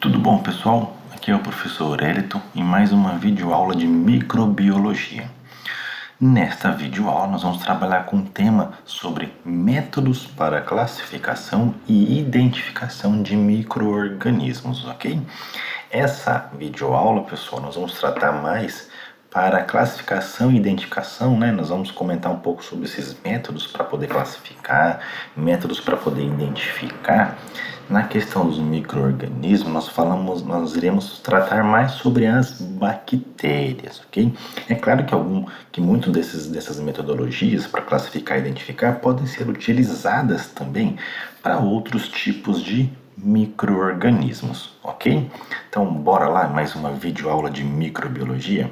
Tudo bom, pessoal? Aqui é o professor Elton em mais uma videoaula de microbiologia. Nesta videoaula nós vamos trabalhar com um tema sobre métodos para classificação e identificação de micro-organismos, ok? Essa videoaula, pessoal, nós vamos tratar mais para classificação e identificação, né? Nós vamos comentar um pouco sobre esses métodos para poder classificar, métodos para poder identificar. Na questão dos micro-organismos, nós iremos tratar mais sobre as bactérias, ok? É claro que muitas dessas metodologias para classificar e identificar podem ser utilizadas também para outros tipos de micro-organismos, ok? Então, bora lá, mais uma videoaula de microbiologia.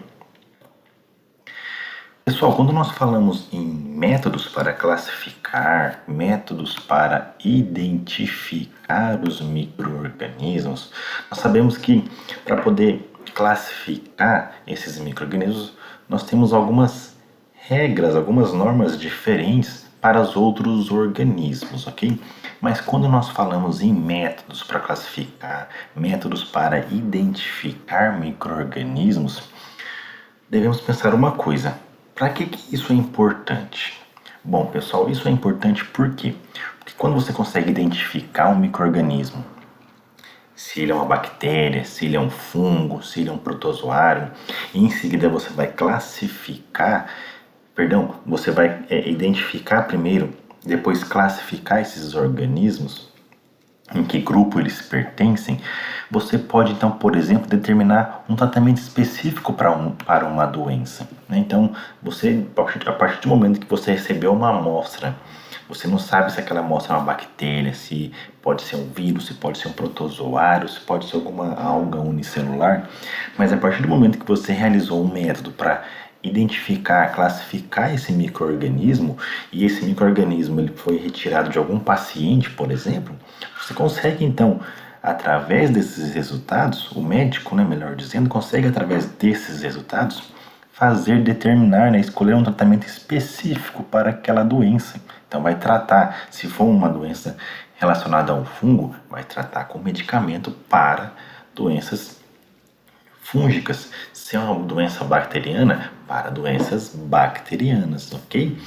Pessoal, quando nós falamos em métodos para classificar, métodos para identificar os micro-organismos, nós sabemos que para poder classificar esses micro-organismos, nós temos algumas regras, algumas normas diferentes para os outros organismos, ok? Mas quando nós falamos em métodos para classificar, métodos para identificar micro-organismos, devemos pensar uma coisa. Para que isso é importante? Bom, pessoal, isso é importante por quê? Porque quando você consegue identificar um micro-organismo, se ele é uma bactéria, se ele é um fungo, se ele é um protozoário, e em seguida você vai você vai identificar primeiro, depois classificar esses organismos, em que grupo eles pertencem, você pode então, por exemplo, determinar um tratamento específico para uma doença, né? Então, a partir do momento que você recebeu uma amostra, você não sabe se aquela amostra é uma bactéria, se pode ser um vírus, se pode ser um protozoário, se pode ser alguma alga unicelular, mas a partir do momento que você realizou um método para identificar, classificar esse micro-organismo, e esse micro-organismo ele foi retirado de algum paciente, por exemplo, você consegue então, através desses resultados, o médico, né, melhor dizendo, consegue através desses resultados determinar, né, escolher um tratamento específico para aquela doença. Então vai tratar, se for uma doença relacionada a um fungo, vai tratar com medicamento para doenças fúngicas. Se é uma doença bacteriana, para doenças bacterianas, ok?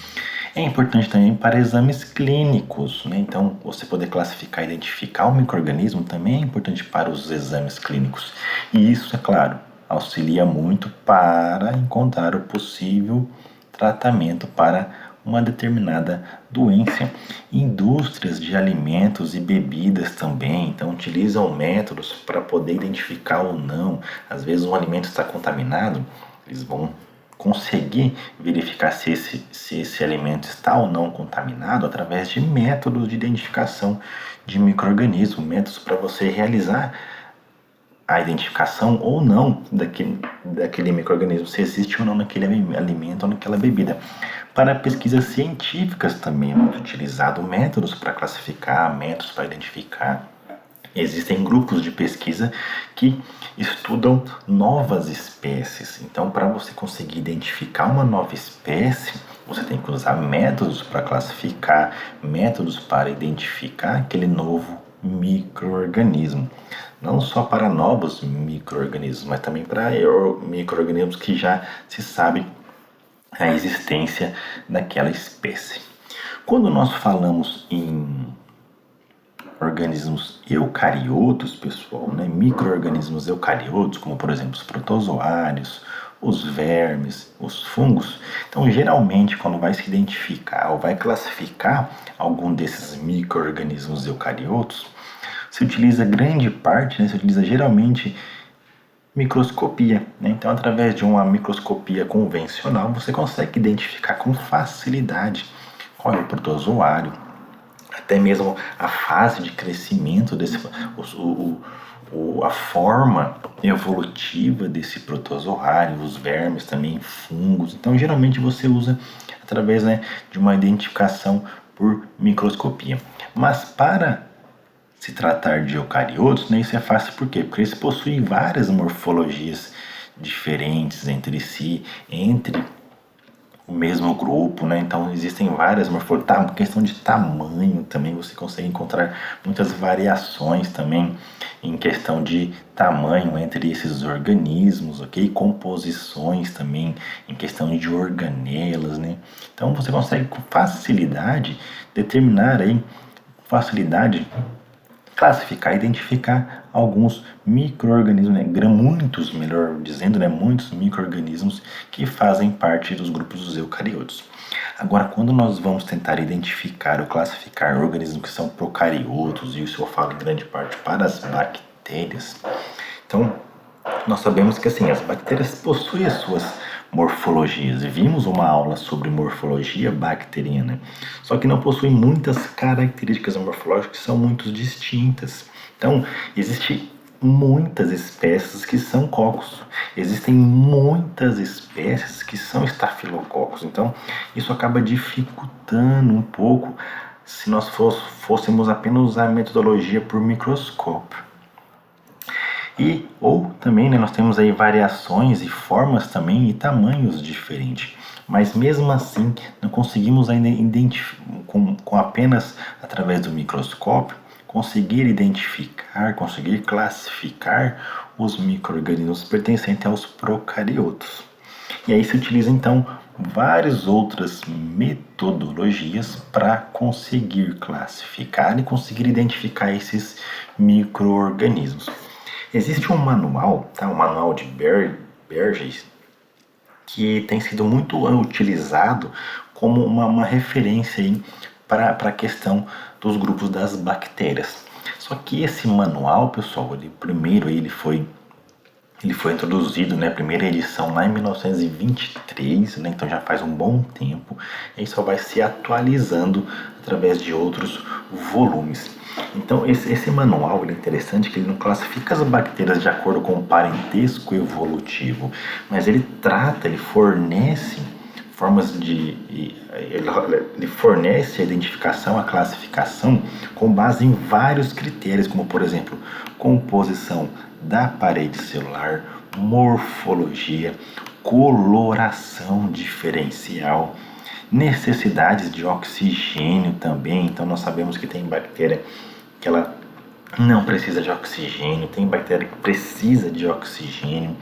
É importante também para exames clínicos, né? Então, você poder classificar e identificar o micro-organismo também é importante para os exames clínicos. E isso, é claro, auxilia muito para encontrar o possível tratamento para uma determinada doença. Indústrias de alimentos e bebidas também, então, utilizam métodos para poder identificar ou não. Às vezes um alimento está contaminado, eles vão conseguir verificar se esse alimento está ou não contaminado através de métodos de identificação de micro-organismo, métodos para você realizar a identificação ou não daquele micro-organismo, se existe ou não naquele alimento ou naquela bebida. Para pesquisas científicas também é muito utilizado métodos para classificar, métodos para identificar. Existem grupos de pesquisa que estudam novas espécies. Então, para você conseguir identificar uma nova espécie, você tem que usar métodos para classificar, métodos para identificar aquele novo micro-organismo. Não só para novos micro-organismos, mas também para micro-organismos que já se sabe a existência daquela espécie. Quando nós falamos em organismos eucariotos, pessoal, né? Micro-organismos eucariotos, como por exemplo os protozoários, os vermes, os fungos. Então, geralmente, quando vai se identificar ou vai classificar algum desses micro-organismos eucariotos, se utiliza grande parte, né? Se utiliza geralmente microscopia, né? Então, através de uma microscopia convencional, você consegue identificar com facilidade qual é o protozoário, até mesmo a fase de crescimento a forma evolutiva desse protozoário, os vermes também, fungos. Então, geralmente você usa através, né, de uma identificação por microscopia. Mas para se tratar de eucariotos, né, isso é fácil por quê? Porque eles possuem várias morfologias diferentes entre si, entre o mesmo grupo, né? Então existem várias morfologias, questão de tamanho também você consegue encontrar muitas variações também em questão de tamanho entre esses organismos, ok? Composições também, em questão de organelas, né? Então você consegue com facilidade determinar aí, facilidade classificar, identificar alguns micro-organismos, né? Muitos, melhor dizendo, né? Muitos micro-organismos que fazem parte dos grupos dos eucariotos. Agora, quando nós vamos tentar identificar ou classificar organismos que são procariotos, e isso eu falo em grande parte para as bactérias, então nós sabemos que assim, as bactérias possuem as suas morfologias. Vimos uma aula sobre morfologia bacteriana, só que não possuem muitas características morfológicas que são muito distintas. Então, existem muitas espécies que são cocos, existem muitas espécies que são estafilococos. Então, isso acaba dificultando um pouco se nós fôssemos apenas usar a metodologia por microscópio. E, ou também, né, nós temos aí variações e formas também e tamanhos diferentes. Mas mesmo assim, não conseguimos ainda identificar, com apenas através do microscópio, conseguir identificar, conseguir classificar os micro-organismos pertencentes aos procariotos. E aí se utiliza então várias outras metodologias para conseguir classificar e conseguir identificar esses micro-organismos. Existe um manual, tá? Um manual de Burgess, que tem sido muito utilizado como uma referência para a questão dos grupos das bactérias. Só que esse manual, pessoal, ele foi introduzido, né, a primeira edição lá em 1923, né, então já faz um bom tempo, e só vai se atualizando através de outros volumes. Então esse manual ele é interessante que ele não classifica as bactérias de acordo com o parentesco evolutivo, mas ele fornece formas ele fornece a identificação, a classificação com base em vários critérios, como por exemplo, composição da parede celular, morfologia, coloração diferencial, necessidades de oxigênio também. Então nós sabemos que tem bactéria que ela não precisa de oxigênio, tem bactéria que precisa de oxigênio.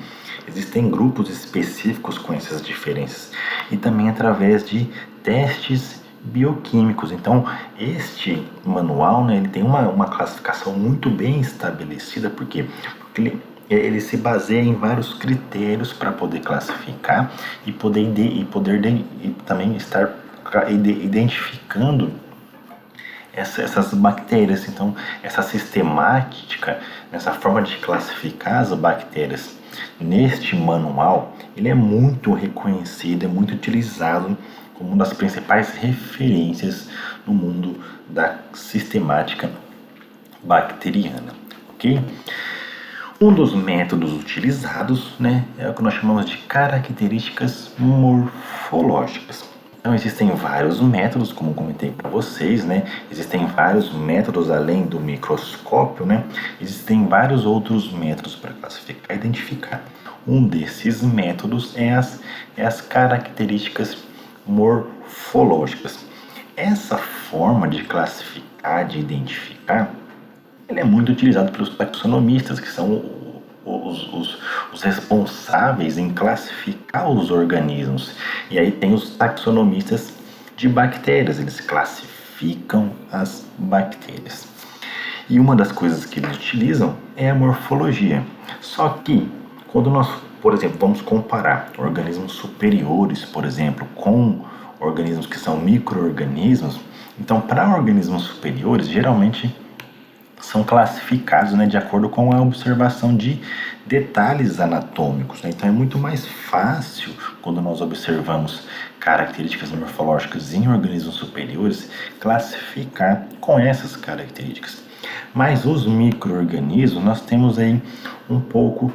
Existem grupos específicos com essas diferenças e também através de testes bioquímicos. Então, este manual, né, ele tem uma classificação muito bem estabelecida, porque ele se baseia em vários critérios para poder classificar e também estar identificando essas bactérias. Então, essa sistemática, essa forma de classificar as bactérias neste manual, ele é muito reconhecido, é muito utilizado como uma das principais referências no mundo da sistemática bacteriana, ok? Um dos métodos utilizados, né, é o que nós chamamos de características morfológicas. Então existem vários métodos, como comentei para vocês, né? Existem vários métodos além do microscópio, né? Existem vários outros métodos para classificar e identificar. Um desses métodos é as características morfológicas. Essa forma de classificar, de identificar, ele é muito utilizado pelos taxonomistas, que são os responsáveis em classificar os organismos. E aí tem os taxonomistas de bactérias, eles classificam as bactérias. E uma das coisas que eles utilizam é a morfologia. Só que quando nós, por exemplo, vamos comparar organismos superiores, por exemplo, com organismos que são micro-organismos, então para organismos superiores, geralmente são classificados, né, de acordo com a observação de detalhes anatômicos, né? Então é muito mais fácil quando nós observamos características morfológicas em organismos superiores classificar com essas características. Mas os micro-organismos nós temos aí um pouco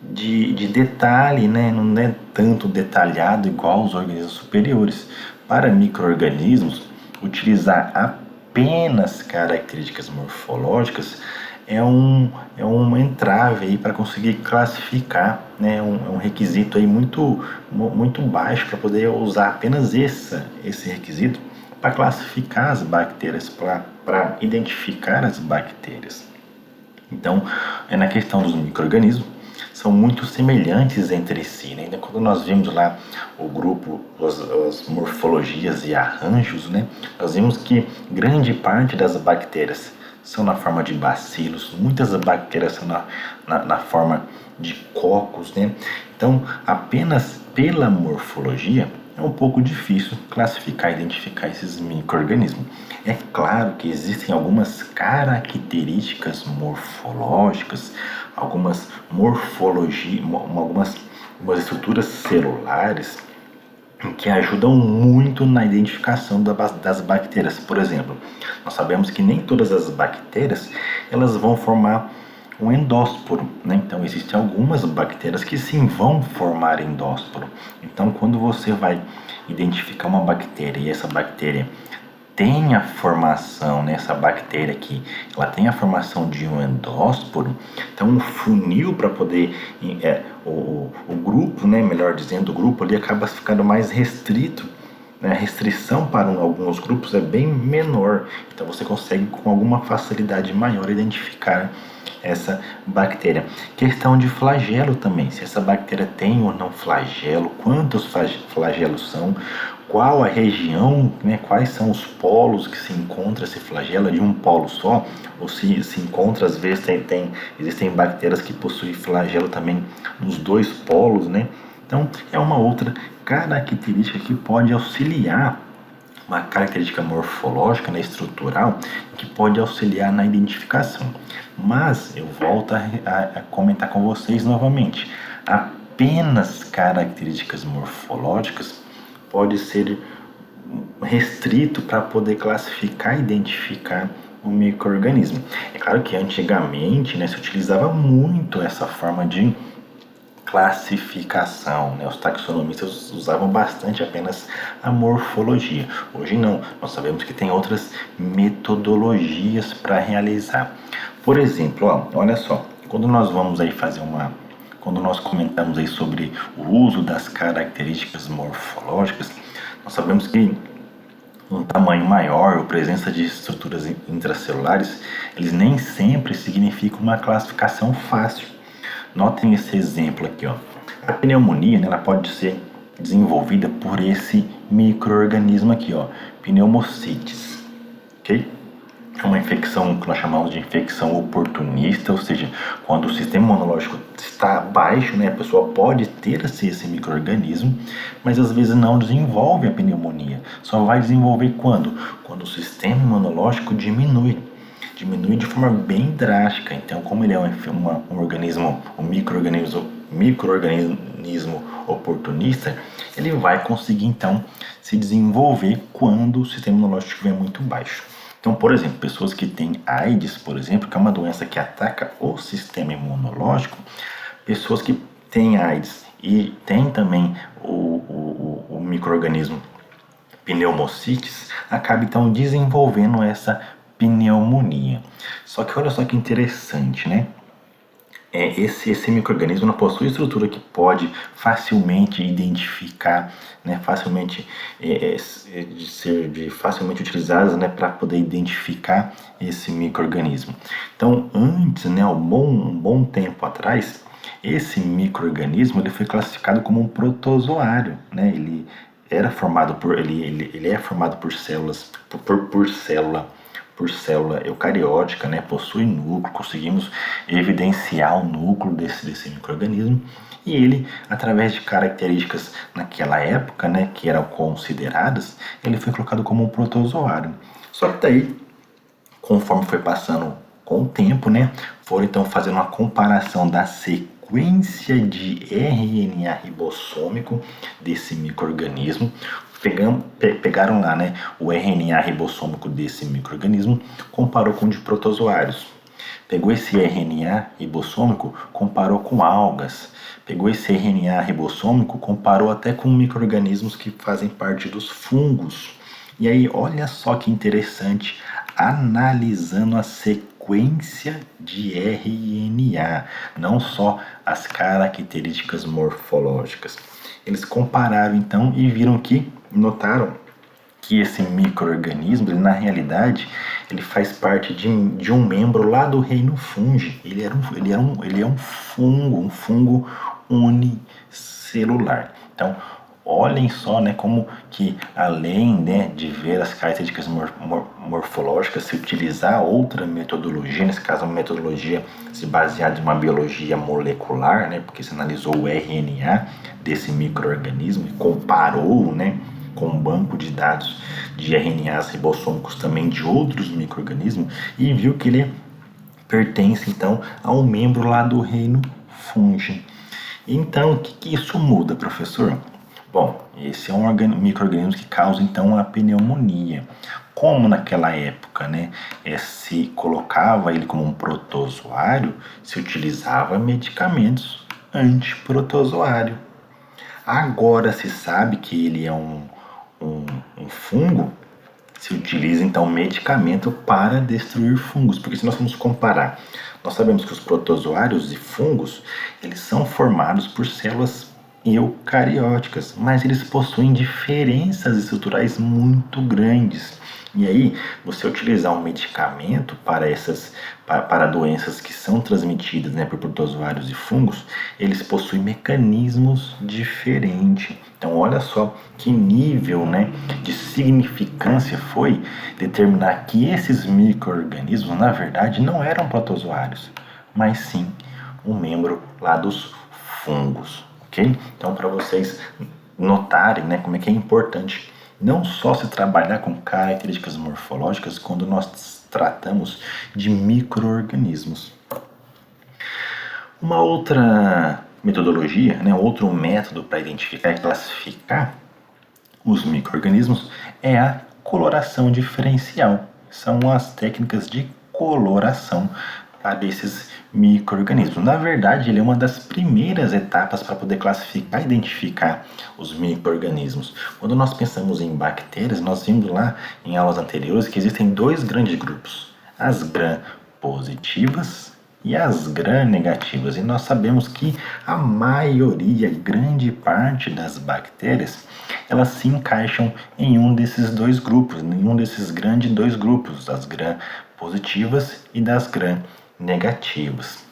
de detalhe, né? Não é tanto detalhado igual os organismos superiores. Para micro-organismos, utilizar apenas características morfológicas é um entrave aí para conseguir classificar, né? É um requisito aí muito baixo para poder usar apenas esse requisito para classificar as bactérias, para identificar as bactérias. Então, na questão dos micro-organismos, são muito semelhantes entre si, né? Quando nós vimos lá o grupo, as morfologias e arranjos, né? Nós vimos que grande parte das bactérias são na forma de bacilos, muitas bactérias são na forma de cocos, né? Então, apenas pela morfologia, é um pouco difícil classificar e identificar esses micro-organismos. É claro que existem algumas características morfológicas, algumas morfologias, algumas estruturas celulares que ajudam muito na identificação das bactérias. Por exemplo, nós sabemos que nem todas as bactérias elas vão formar um endósporo, né? Então existem algumas bactérias que sim vão formar endósporo. Então quando você vai identificar uma bactéria e essa bactéria tem a formação, né, essa bactéria aqui, ela tem a formação de um endósporo, então o funil para poder, o grupo, né, melhor dizendo, o grupo ali acaba ficando mais restrito, né, a restrição para alguns grupos é bem menor, então você consegue com alguma facilidade maior identificar essa bactéria. Questão de flagelo também, se essa bactéria tem ou não flagelo, quantos flagelos são, qual a região, né, quais são os polos que se encontra esse flagelo, é de um polo só, ou se encontra, às vezes existem bactérias que possuem flagelo também nos dois polos, né? Então é uma outra característica que pode auxiliar, uma característica morfológica, né, estrutural, que pode auxiliar na identificação. Mas eu volto a comentar com vocês novamente, apenas características morfológicas pode ser restrito para poder classificar e identificar o micro-organismo. É claro que antigamente, né, se utilizava muito essa forma de classificação, né? Os taxonomistas usavam bastante apenas a morfologia. Hoje não, nós sabemos que tem outras metodologias para realizar. Por exemplo, olha só, quando nós vamos aí quando nós comentamos aí sobre o uso das características morfológicas, nós sabemos que um tamanho maior ou presença de estruturas intracelulares, eles nem sempre significam uma classificação fácil. Notem esse exemplo aqui, ó. A pneumonia, né, ela pode ser desenvolvida por esse micro-organismo aqui, ó, Pneumocystis, ok? É uma infecção que nós chamamos de infecção oportunista, ou seja, quando o sistema imunológico está baixo, né, a pessoa pode ter esse micro-organismo, mas às vezes não desenvolve a pneumonia. Só vai desenvolver quando? Quando o sistema imunológico diminui de forma bem drástica. Então, como ele é um micro-organismo oportunista, ele vai conseguir então se desenvolver quando o sistema imunológico estiver muito baixo. Então, por exemplo, pessoas que têm AIDS, por exemplo, que é uma doença que ataca o sistema imunológico, pessoas que têm AIDS e têm também o micro-organismo Pneumocystis, acaba então desenvolvendo essa pneumonia. Só que olha só que interessante, né? Esse micro-organismo não possui estrutura que pode facilmente identificar, né, facilmente facilmente utilizadas, né, para poder identificar esse micro-organismo. Então, antes, né, um bom tempo atrás, esse micro-organismo ele foi classificado como um protozoário, né? Ele é formado por células, por célula eucariótica, né, possui núcleo, conseguimos evidenciar o núcleo desse micro-organismo, e ele, através de características naquela época, né, que eram consideradas, ele foi colocado como um protozoário. Só que daí, conforme foi passando com o tempo, né, foram então fazendo uma comparação da sequência de RNA ribossômico desse micro-organismo, pegaram lá, né, o RNA ribossômico desse micro-organismo, comparou com o de protozoários. Pegou esse RNA ribossômico, comparou com algas. Pegou esse RNA ribossômico, comparou até com micro-organismos que fazem parte dos fungos. E aí, olha só que interessante, analisando a sequência de RNA, não só as características morfológicas. Eles compararam então e notaram que esse micro-organismo, na realidade, ele faz parte de um membro lá do reino fungi. Ele é um fungo unicelular. Então, olhem só, né, como que além, né, de ver as características morfológicas, se utilizar outra metodologia, nesse caso uma metodologia se baseada em uma biologia molecular, né, porque se analisou o RNA desse micro-organismo e comparou, né, com um banco de dados de RNAs ribossômicos também de outros micro-organismos e viu que ele pertence então a um membro lá do reino fungi. Então, o que isso muda, professor? Bom, esse é um micro-organismo que causa então a pneumonia. Como naquela época, né, se colocava ele como um protozoário, se utilizava medicamentos antiprotozoário. Agora se sabe que ele é um fungo, se utiliza então medicamento para destruir fungos, porque se nós formos comparar, nós sabemos que os protozoários e fungos, eles são formados por células eucarióticas, mas eles possuem diferenças estruturais muito grandes. E aí, você utilizar um medicamento para doenças que são transmitidas, né, por protozoários e fungos, eles possuem mecanismos diferentes. Então, olha só que nível, né, de significância foi determinar que esses micro-organismos, na verdade, não eram protozoários, mas sim um membro lá dos fungos, ok? Então, para vocês notarem, né, como é que é importante não só se trabalhar com características morfológicas quando nós tratamos de micro-organismos. Uma outra metodologia, né, outro método para identificar e classificar os micro-organismos é a coloração diferencial. São as técnicas de coloração para esses micro-organismos. Na verdade, ele é uma das primeiras etapas para poder classificar e identificar os micro-organismos. Quando nós pensamos em bactérias, nós vimos lá em aulas anteriores que existem dois grandes grupos, as gram-positivas e as gram-negativas. E nós sabemos que a maioria, grande parte das bactérias, elas se encaixam em um desses dois grupos, em um desses grandes dois grupos, das gram-positivas e das gram-negativas.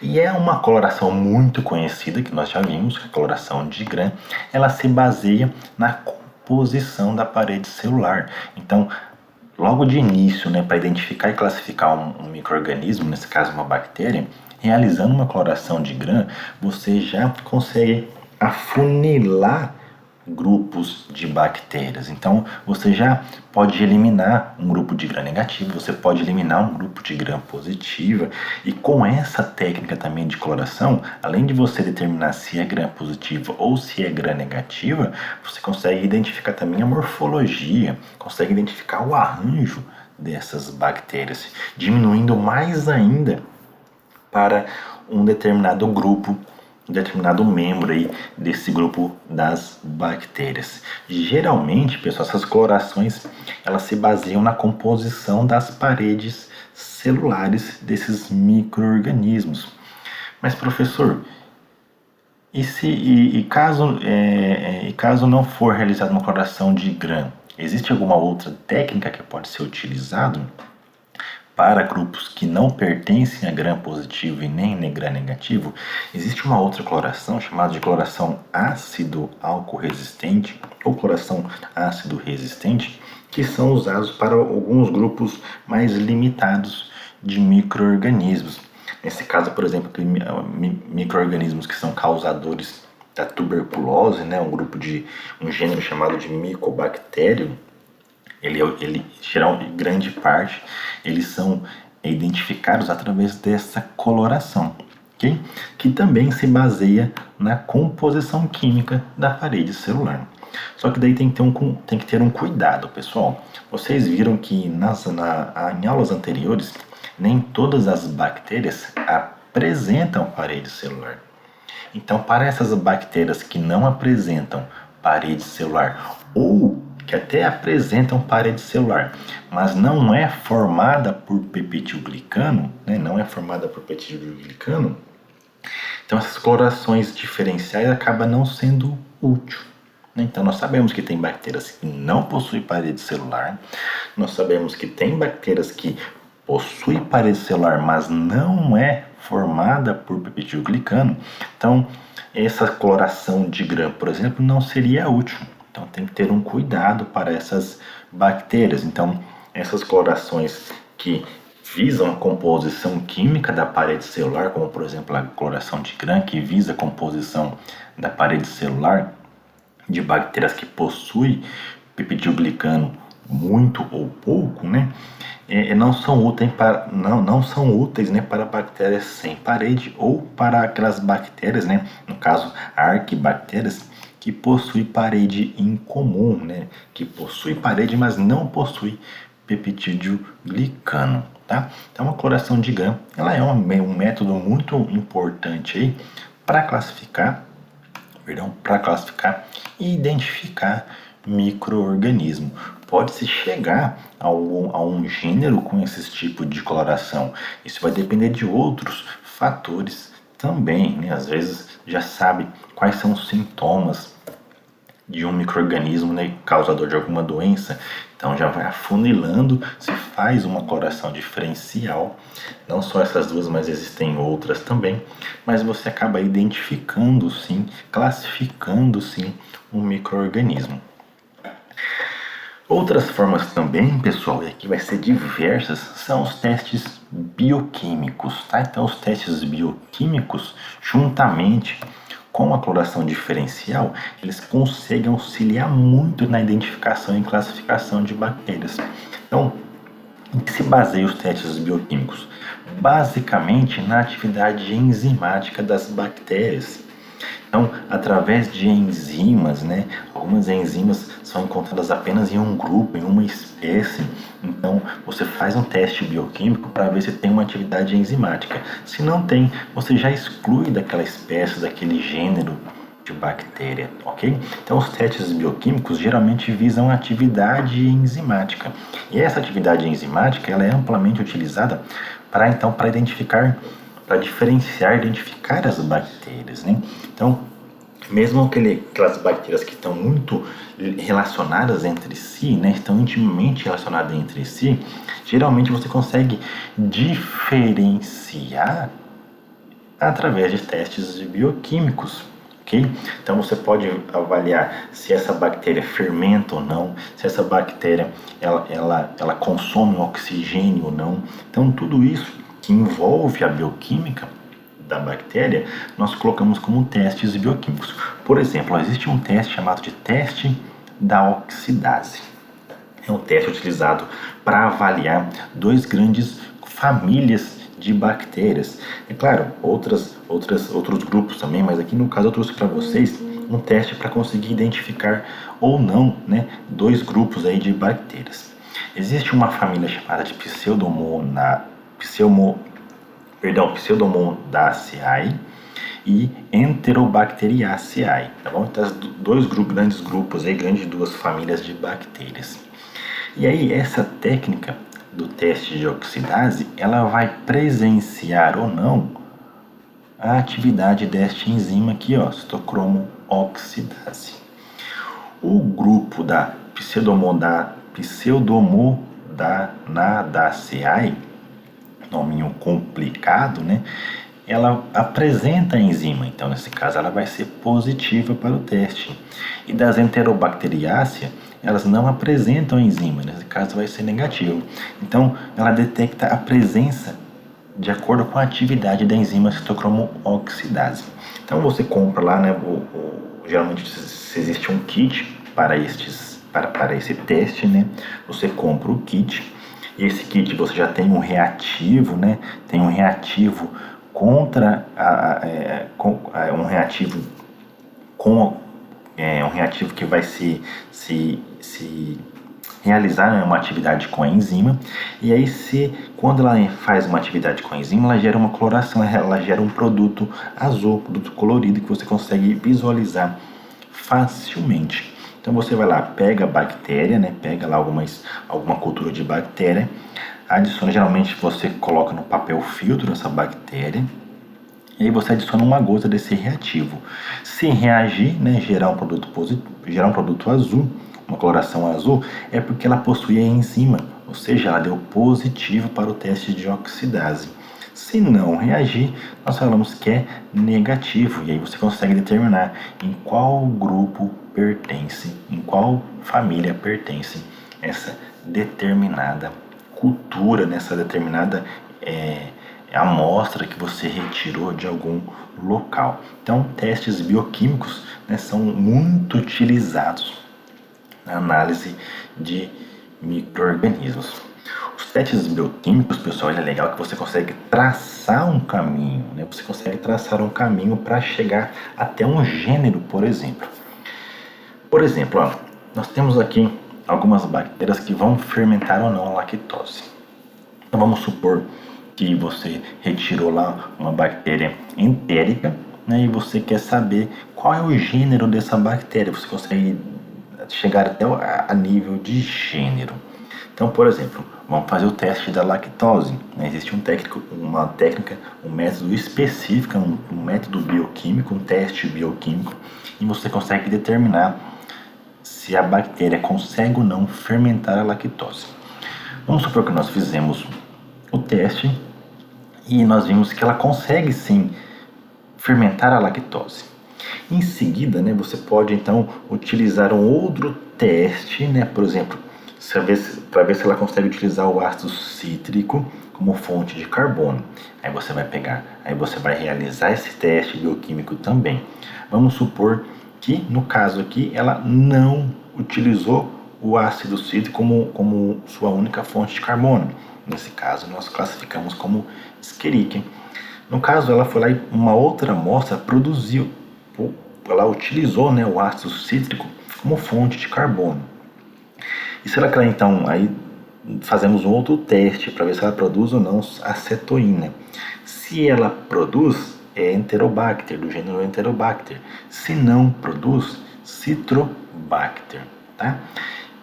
E é uma coloração muito conhecida, que nós já vimos, que a coloração de Gram, ela se baseia na composição da parede celular. Então, logo de início, né, para identificar e classificar um micro-organismo, nesse caso uma bactéria, realizando uma coloração de Gram, você já consegue afunilar grupos de bactérias. Então, você já pode eliminar um grupo de gram negativo, você pode eliminar um grupo de gram positiva, e com essa técnica também de coloração, além de você determinar se é gram positiva ou se é gram negativa, você consegue identificar também a morfologia, consegue identificar o arranjo dessas bactérias, diminuindo mais ainda para um determinado grupo, um determinado membro aí desse grupo das bactérias. Geralmente, pessoal, essas colorações elas se baseiam na composição das paredes celulares desses micro-organismos. Mas, professor, caso não for realizada uma coloração de Gram, existe alguma outra técnica que pode ser utilizada para grupos que não pertencem a gram positivo e nem gram negativo? Existe uma outra coloração chamada de coloração ácido-álcool resistente ou coloração ácido resistente, que são usados para alguns grupos mais limitados de micro-organismos. Nesse caso, por exemplo, micro-organismos que são causadores da tuberculose, né, um gênero chamado de Mycobacterium. Ele geral, grande parte, eles são identificados através dessa coloração, okay? Que também se baseia na composição química da parede celular. Só que daí tem que ter um cuidado, pessoal. Vocês viram que em aulas anteriores, nem todas as bactérias apresentam parede celular. Então, para essas bactérias que não apresentam parede celular ou que até apresentam parede celular, mas não é formada por peptidoglicano, né? Não é formada por peptidoglicano, então essas colorações diferenciais acabam não sendo útil, Então nós sabemos que tem bactérias que não possuem parede celular, nós sabemos que tem bactérias que possuem parede celular, mas não é formada por peptidoglicano. Então essa cloração de Gram, por exemplo, não seria útil. Então tem que ter um cuidado para essas bactérias. Então essas clorações que visam a composição química da parede celular, como por exemplo a cloração de Gram, que visa a composição da parede celular de bactérias que possuem peptidoglicano muito ou pouco, né? Não são úteis para não são úteis, né, para bactérias sem parede ou para aquelas bactérias, né, no caso arquibactérias que possuem parede incomum, né, que possui parede, mas não possui peptidoglicano, tá? Então a cloração de Gram, ela é um método muito importante aí para classificar e identificar micro-organismo. Pode-se chegar a um gênero com esse tipo de coloração. Isso vai depender de outros fatores também, né? Às vezes já sabe quais são os sintomas de um micro-organismo, né, causador de alguma doença. Então já vai afunilando, se faz uma coloração diferencial. Não só essas duas, mas existem outras também. Mas você acaba identificando sim, classificando sim um micro-organismo. Outras formas também, pessoal, e aqui vai ser diversas, são os testes bioquímicos, tá? Então os testes bioquímicos, juntamente com a cloração diferencial, eles conseguem auxiliar muito na identificação e classificação de bactérias. Então, em que se baseiam os testes bioquímicos? Basicamente na atividade enzimática das bactérias. Então, através de enzimas, né? Algumas enzimas são encontradas apenas em um grupo, em uma espécie. Então, você faz um teste bioquímico para ver se tem uma atividade enzimática. Se não tem, você já exclui daquela espécie, daquele gênero de bactéria, ok? Então, os testes bioquímicos geralmente visam a atividade enzimática. E essa atividade enzimática, ela é amplamente utilizada para identificar, para diferenciar, identificar as bactérias, né? Então, mesmo aquelas bactérias que estão muito relacionadas entre si, né, estão intimamente relacionadas entre si, geralmente você consegue diferenciar através de testes bioquímicos, ok? Então você pode avaliar se essa bactéria fermenta ou não, se essa bactéria ela consome oxigênio ou não. Então tudo isso que envolve a bioquímica da bactéria, nós colocamos como testes bioquímicos. Por exemplo, existe um teste chamado de teste da oxidase. É um teste utilizado para avaliar duas grandes famílias de bactérias. É claro, outros grupos também, mas aqui no caso eu trouxe para vocês um teste para conseguir identificar ou não, né, dois grupos aí de bactérias. Existe uma família chamada de Pseudomonaceae e Enterobacteriaceae, tá bom? Então, grandes grupos aí, duas famílias de bactérias. E aí, essa técnica do teste de oxidase, ela vai presenciar ou não a atividade desta enzima aqui, ó, citocromo-oxidase. O grupo da Pseudomodanaceae, nominho complicado, né? Ela apresenta a enzima, então nesse caso ela vai ser positiva para o teste. E das Enterobacteriaceae, elas não apresentam a enzima, nesse caso vai ser negativo. Então ela detecta a presença de acordo com a atividade da enzima citocromo-oxidase. Então você compra lá, né? Geralmente existe um kit para esse teste, né? Você compra o kit. E esse kit você já tem um reativo, né? Tem um reativo um reativo que vai se realizar, né, uma atividade com a enzima. E aí, quando ela faz uma atividade com a enzima, ela gera uma coloração, ela gera um produto azul, produto colorido que você consegue visualizar facilmente. Então você vai lá, pega a bactéria, né? Pega lá alguma cultura de bactéria, adiciona, geralmente você coloca no papel filtro essa bactéria E aí você adiciona uma gota desse reativo. Se reagir, né, gerar um produto positivo, gerar um produto azul, uma coloração azul, é porque ela possui a enzima, ou seja, ela deu positivo para o teste de oxidase. Se não reagir, nós falamos que é negativo, e aí você consegue determinar em qual grupo pertence, em qual família pertence essa determinada cultura, nessa determinada amostra que você retirou de algum local. Então, testes bioquímicos, né, são muito utilizados na análise de micro-organismos. Os testes bioquímicos, pessoal, é legal que você consegue traçar um caminho, né? Você consegue traçar um caminho para chegar até um gênero, por exemplo. Por exemplo, ó, nós temos aqui algumas bactérias que vão fermentar ou não a lactose. Então vamos supor que você retirou lá uma bactéria entérica, né, e você quer saber qual é o gênero dessa bactéria. Você consegue chegar até a nível de gênero. Então, por exemplo, vamos fazer o teste da lactose. Né? Existe uma técnica, um método específico, um método bioquímico, um teste bioquímico, e você consegue determinar se a bactéria consegue ou não fermentar a lactose. Vamos supor que nós fizemos o teste e nós vimos que ela consegue sim fermentar a lactose. Em seguida, né, você pode então utilizar um outro teste, né, por exemplo, para ver se ela consegue utilizar o ácido cítrico como fonte de carbono. Aí você vai pegar, aí você vai realizar esse teste bioquímico também. Vamos supor que no caso aqui ela não utilizou o ácido cítrico como sua única fonte de carbono. Nesse caso nós classificamos como Escherichia. No caso ela foi lá e uma outra amostra produziu, ela utilizou, né, o ácido cítrico como fonte de carbono. E será que ela então, aí fazemos um outro teste para ver se ela produz ou não acetoína. Se ela produz, é Enterobacter, do gênero Enterobacter. Se não produz, Citrobacter, tá?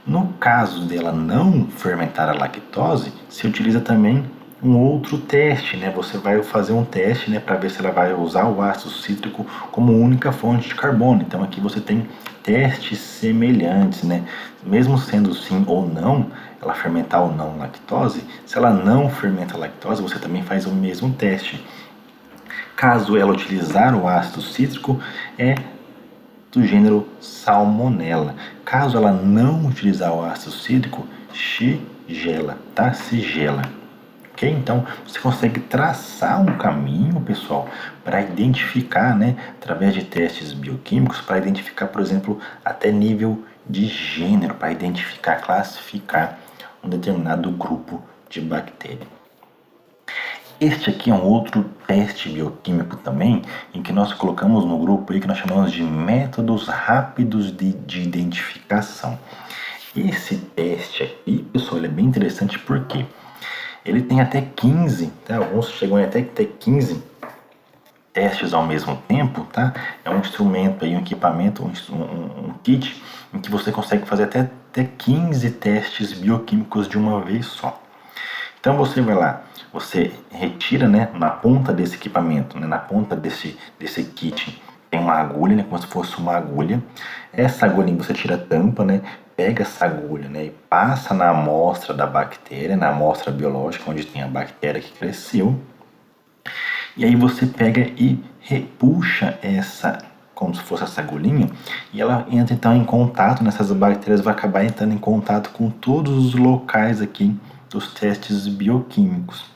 No caso dela não fermentar a lactose, se utiliza também um outro teste, né? Você vai fazer um teste, né, para ver se ela vai usar o ácido cítrico como única fonte de carbono. Então aqui você tem testes semelhantes, né? Mesmo sendo sim ou não, ela fermentar ou não lactose, se ela não fermenta a lactose, você também faz o mesmo teste. Caso ela utilizar o ácido cítrico, é do gênero Salmonella. Caso ela não utilizar o ácido cítrico, Shigella, tá? Shigella. Ok? Então, você consegue traçar um caminho, pessoal, para identificar, né, através de testes bioquímicos, para identificar, por exemplo, até nível de gênero, para identificar, classificar um determinado grupo de bactéria. Este aqui é um outro teste bioquímico também, em que nós colocamos no grupo aí que nós chamamos de métodos rápidos de identificação. Esse teste aqui, pessoal, ele é bem interessante porque ele tem até 15, tá? Alguns chegam até 15 testes ao mesmo tempo, tá? É um instrumento aí, um equipamento, um kit em que você consegue fazer até 15 testes bioquímicos de uma vez só. Então você vai lá, você retira, né, na ponta desse equipamento, né, na ponta desse kit, tem uma agulha, né, como se fosse uma agulha. Essa agulha você tira a tampa, né, pega essa agulha, né, e passa na amostra da bactéria, na amostra biológica, onde tem a bactéria que cresceu. E aí você pega e repuxa essa, como se fosse essa agulhinha, e ela entra então em contato, nessas bactérias vai acabar entrando em contato com todos os locais aqui dos testes bioquímicos.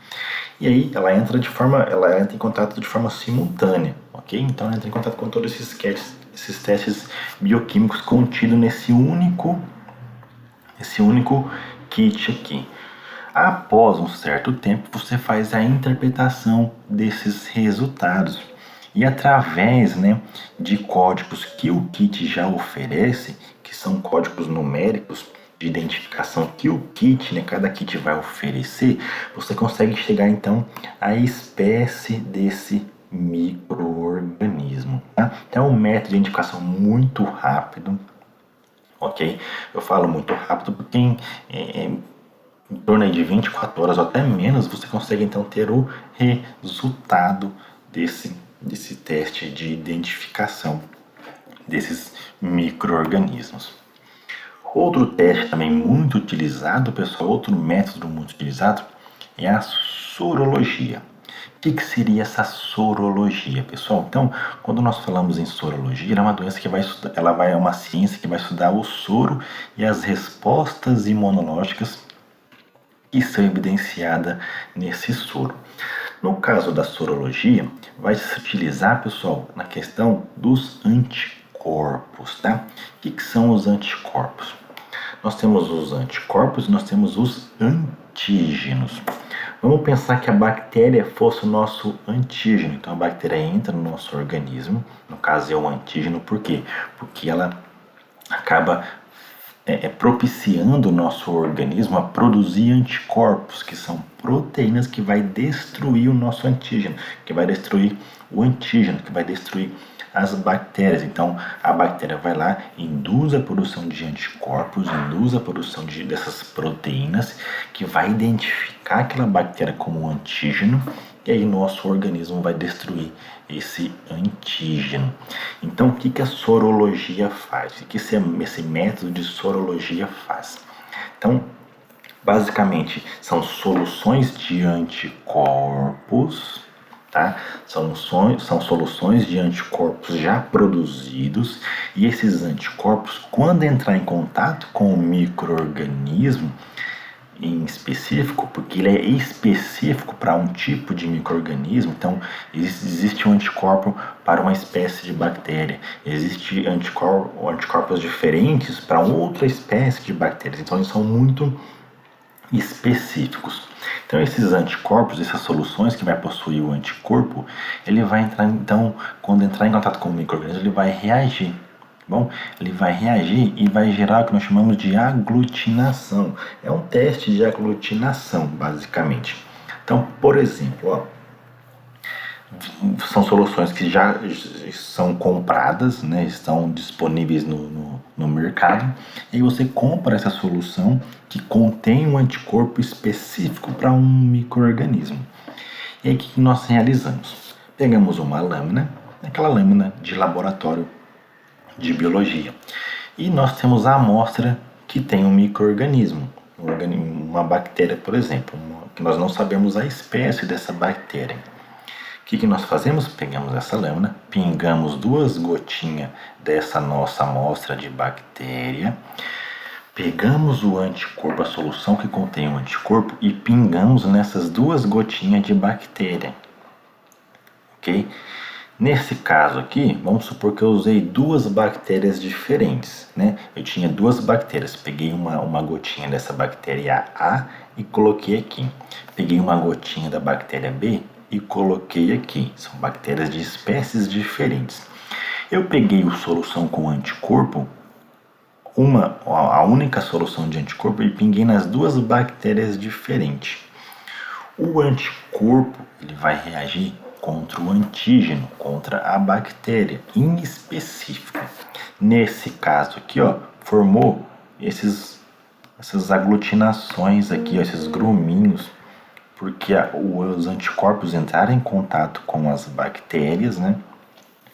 E aí ela entra em contato de forma simultânea, ok? Então ela entra em contato com todos esses testes bioquímicos contidos nesse único kit aqui. Após um certo tempo, você faz a interpretação desses resultados. E através, né, de códigos que o kit já oferece, que são códigos numéricos de identificação que o kit, né, cada kit vai oferecer, você consegue chegar então à espécie desse micro-organismo. Tá? Então é um método de identificação muito rápido, ok? Eu falo muito rápido porque em torno de 24 horas ou até menos você consegue então ter o resultado desse desse teste de identificação desses micro-organismos. Outro teste também muito utilizado, pessoal, outro método muito utilizado é a sorologia. O que seria essa sorologia, pessoal? Então, quando nós falamos em sorologia, ela é uma doença que vai estudar, é uma ciência que vai estudar o soro e as respostas imunológicas que são evidenciadas nesse soro. No caso da sorologia, vai se utilizar, pessoal, na questão dos anticorpos, tá? O que são os anticorpos? Nós temos os anticorpos e nós temos os antígenos. Vamos pensar que a bactéria fosse o nosso antígeno. Então a bactéria entra no nosso organismo, no caso é um antígeno, por quê? Porque ela acaba propiciando o nosso organismo a produzir anticorpos, que são proteínas que vai destruir o nosso antígeno, que vai destruir o antígeno, que vai destruir as bactérias. Então a bactéria vai lá, induz a produção de anticorpos, induz a produção dessas proteínas, que vai identificar aquela bactéria como um antígeno, e aí nosso organismo vai destruir esse antígeno. Então o que a sorologia faz? O que esse método de sorologia faz? Então, basicamente, são soluções de anticorpos, tá? São soluções de anticorpos já produzidos, e esses anticorpos, quando entrar em contato com o micro-organismo em específico, porque ele é específico para um tipo de micro-organismo, então existe um anticorpo para uma espécie de bactéria, existe anticorpos diferentes para outra espécie de bactérias, então eles são muito específicos. Então esses anticorpos, essas soluções que vai possuir o anticorpo, ele vai entrar, então, quando entrar em contato com o micro-organismo, ele vai reagir. Bom, ele vai reagir e vai gerar o que nós chamamos de aglutinação. É um teste de aglutinação, basicamente. Então, por exemplo, ó, são soluções que já são compradas, né, estão disponíveis no mercado, e você compra essa solução que contém um anticorpo específico para um micro-organismo. E aí o que nós realizamos? Pegamos uma lâmina, aquela lâmina de laboratório de biologia, e nós temos a amostra que tem um micro-organismo, uma bactéria, por exemplo, que nós não sabemos a espécie dessa bactéria. O que nós fazemos? Pegamos essa lâmina, pingamos 2 gotinhas dessa nossa amostra de bactéria, pegamos o anticorpo, a solução que contém o anticorpo, e pingamos nessas 2 gotinhas de bactéria, ok? Nesse caso aqui, vamos supor que eu usei 2 bactérias diferentes, né? Eu tinha 2 bactérias, peguei uma gotinha dessa bactéria A e coloquei aqui. Peguei uma gotinha da bactéria B e coloquei aqui. São bactérias de espécies diferentes. Eu peguei a solução com anticorpo, a única solução de anticorpo, e pinguei nas 2 bactérias diferentes. O anticorpo, ele vai reagir contra o antígeno, contra a bactéria em específico. Nesse caso aqui, ó, formou essas aglutinações aqui, ó, esses gruminhos, porque os anticorpos entraram em contato com as bactérias, né?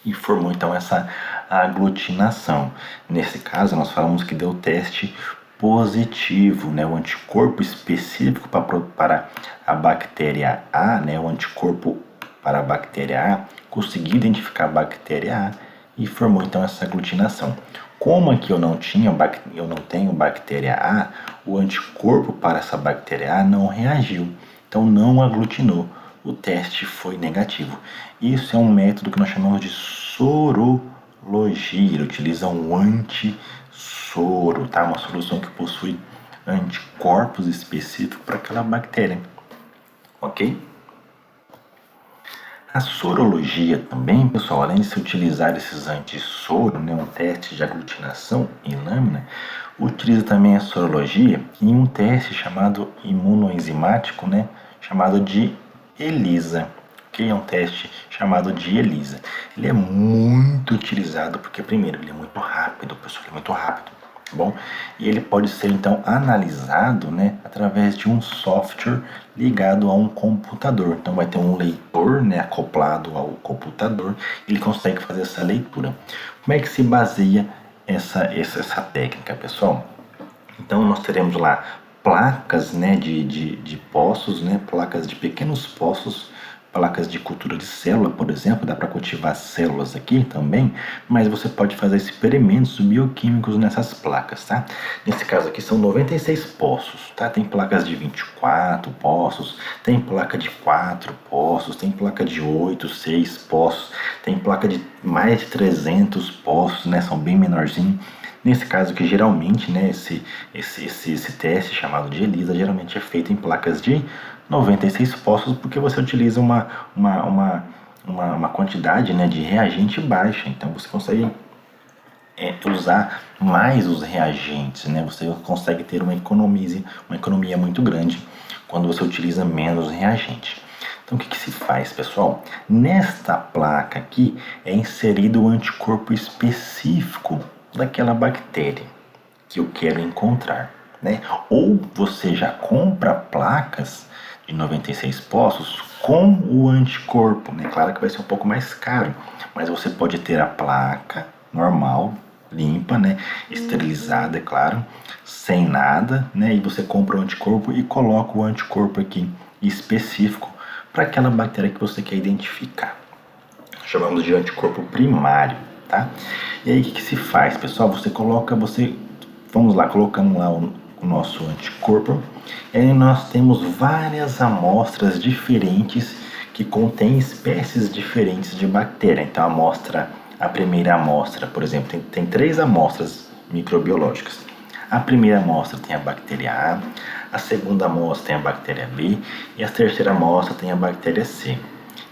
E formou então essa aglutinação. Nesse caso, nós falamos que deu teste positivo, né? O anticorpo específico para a bactéria A, né? O anticorpo para a bactéria A conseguiu identificar a bactéria A e formou então essa aglutinação. Como aqui eu não tenho bactéria A, o anticorpo para essa bactéria A não reagiu, então não aglutinou. O teste foi negativo. Isso é um método que nós chamamos de sorologia. Ele utiliza um antissoro, tá? Uma solução que possui anticorpos específicos para aquela bactéria, ok? A sorologia também, pessoal, além de se utilizar esses antissoros, né, um teste de aglutinação em lâmina, utiliza também a sorologia em um teste chamado imunoenzimático, né, chamado de ELISA, que é um teste chamado de ELISA. Ele é muito utilizado porque, primeiro, ele é muito rápido, pessoal, ele é muito rápido. bom? E ele pode ser então analisado, né, através de um software ligado a um computador. Então vai ter um leitor, né, acoplado ao computador, ele consegue fazer essa leitura. Como é que se baseia essa técnica, pessoal? Então nós teremos lá placas, né, de poços, né, placas de pequenos poços, placas de cultura de célula, por exemplo, dá para cultivar células aqui também, mas você pode fazer experimentos bioquímicos nessas placas, tá? Nesse caso aqui são 96 poços, tá? Tem placas de 24 poços, tem placa de 4 poços, tem placa de 8, 6 poços, tem placa de mais de 300 poços, né? São bem menorzinhos. Nesse caso que geralmente, né, esse teste chamado de ELISA geralmente é feito em placas de 96 poços, porque você utiliza uma quantidade, né, de reagente baixa, então você consegue usar mais os reagentes, né, você consegue ter uma economia muito grande quando você utiliza menos reagente. Então o que se faz, pessoal? Nesta placa aqui é inserido o anticorpo específico daquela bactéria que eu quero encontrar, né? Ou você já compra placas de 96 poços com o anticorpo, né? Claro que vai ser um pouco mais caro, mas você pode ter a placa normal, limpa, né? Esterilizada, é claro, sem nada, né? E você compra o anticorpo e coloca o anticorpo aqui específico para aquela bactéria que você quer identificar. Chamamos de anticorpo primário, tá? E aí o que se faz, pessoal? Vamos lá, colocamos lá o nosso anticorpo. E aí nós temos várias amostras diferentes que contêm espécies diferentes de bactéria. Então a primeira amostra, por exemplo, tem 3 amostras microbiológicas. A primeira amostra tem a bactéria A segunda amostra tem a bactéria B e a terceira amostra tem a bactéria C.